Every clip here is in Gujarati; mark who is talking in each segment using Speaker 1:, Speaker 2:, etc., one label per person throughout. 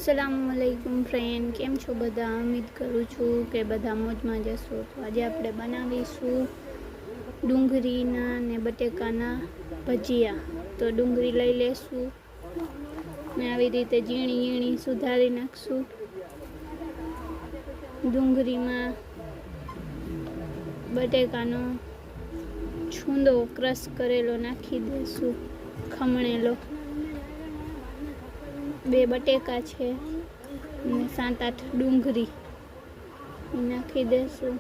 Speaker 1: अस्सलामुअलैकुम फ्रेंड, केम छो बधा। उम्मीद करूँ छूँ कि बधा मोजमां जशो। तो आज आपणे बनावीशुं डूंगरीना ने बटेकाना भजिया। तो डूंगरी लई लेशुं ने आवी रीते झीणी झीणी सुधारी नाखशुं। डूंगरीमां बटेकानो छूंदो क्रश करेलो नाखी देशुं, खमणेलो। 2 बटेका छे ने 7-8 डूंगरी नाखी देशुं।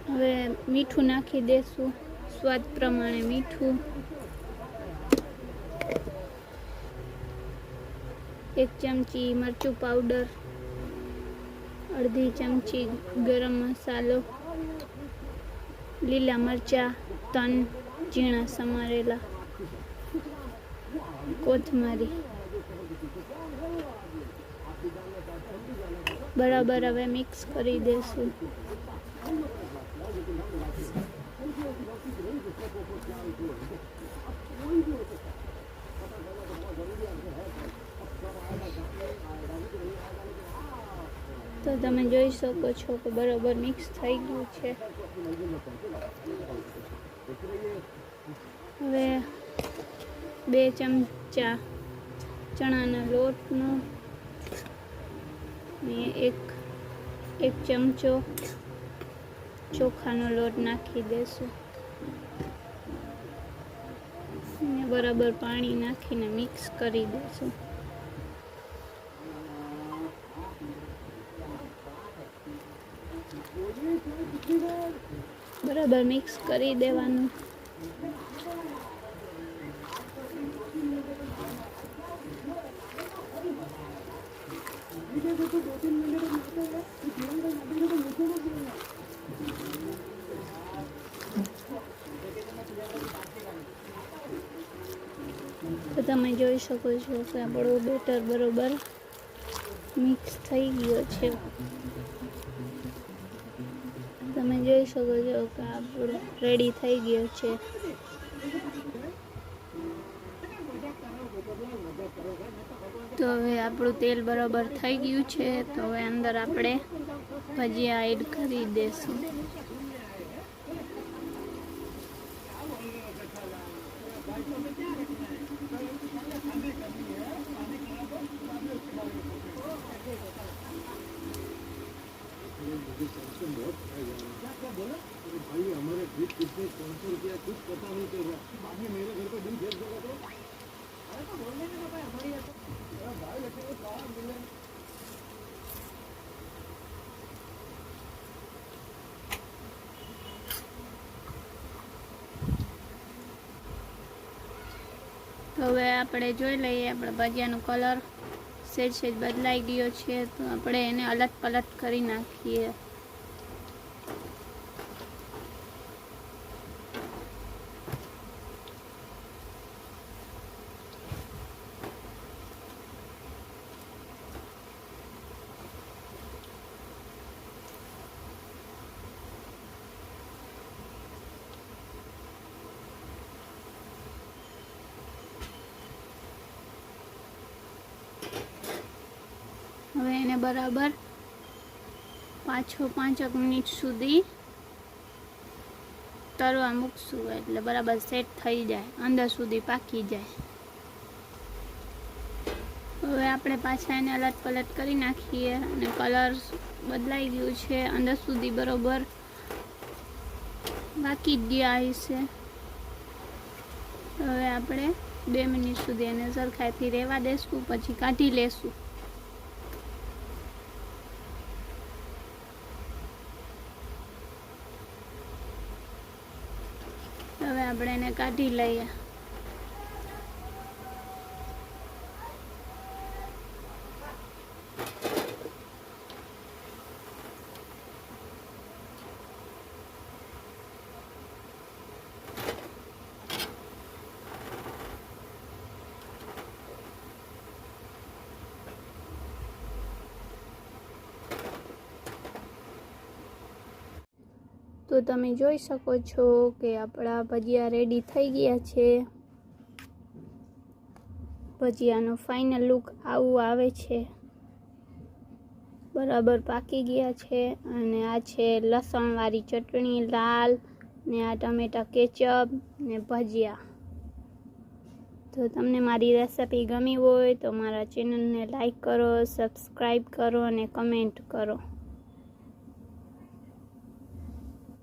Speaker 1: हवे मीठું नाखी देशुं, स्वाद प्रमाणे मीठું। 1 चमची मरचું पाउडर, अर्धी चमची गरम मसालो, લીલા મરચા 3 ઝીણા સમારેલા, કોથમરી। બરાબર હવે મિક્સ કરી દેશું। तो તમે જોઈ શકો છો કે બરાબર મિક્સ થઈ ગયું છે। હવે 2 ચમચા ચણાના લોટનો ને 1 ચમચો ચોખાનો લોટ નાખી દેશું ને બરાબર પાણી નાખીને મિક્સ કરી દેશું। बराबर मिक्स करी देवानुं। तो तमे जोई शको छो के आपणो बेटर बराबर मिक्स थई गयो छे। તમે જોઈ શકો છો કે આપણો રેડી થઈ ગયો છે। તો હવે આપણું તેલ બરાબર થઈ ગયું છે। તો હવે અંદર આપણે ભજીયા એડ કરી દેશું।
Speaker 2: भाई हमारे ट्रिप कितने स्पॉन्सर किया कुछ पता नहीं चल रहा। बाद में मेरे घर पे बिल भेज देगा तो अरे तो बोलने नहीं पता हमारी भाई ऐसे वो कहाँ मिले।
Speaker 1: તો હવે આપણે જોઈ લઈએ આપણા ભજીયાનો કલર સેજ સેજ બદલાઈ ગયો છે। તો આપણે એને અલટ પલટ કરી નાખીએ। હવે એને બરાબર 5 મિનિટ સુધી તરવા મૂકશું એટલે બરાબર સેટ થઈ જાય, અંદર સુધી પાકી જાય। હવે આપણે પાછા એને અલટ પલટ કરી નાખીએ અને કલર બદલાઈ ગયું છે, અંદર સુધી બરાબર બાકી જ ગયા હશે। હવે આપણે 2 મિનિટ સુધી એને સરખાઈથી રહેવા દેશું, પછી કાઢી લેશું। હવે આપણે એને કાઢી લઈએ। તો તમે જોઈ શકો છો કે આપણા ભજીયા રેડી થઈ ગયા છે. ભજીયાનો ફાઇનલ લુક આવું આવે છે. બરાબર પાકી ગયા છે. અને આ છે લસણવાળી ચટણી લાલ, ને આ ટમેટા કેચઅપ ને ભજીયા. તો તમને મારી રેસિપી ગમી હોય તો મારા ચેનલને લાઈક કરો, સબસ્ક્રાઈબ કરો અને કમેન્ટ કરો.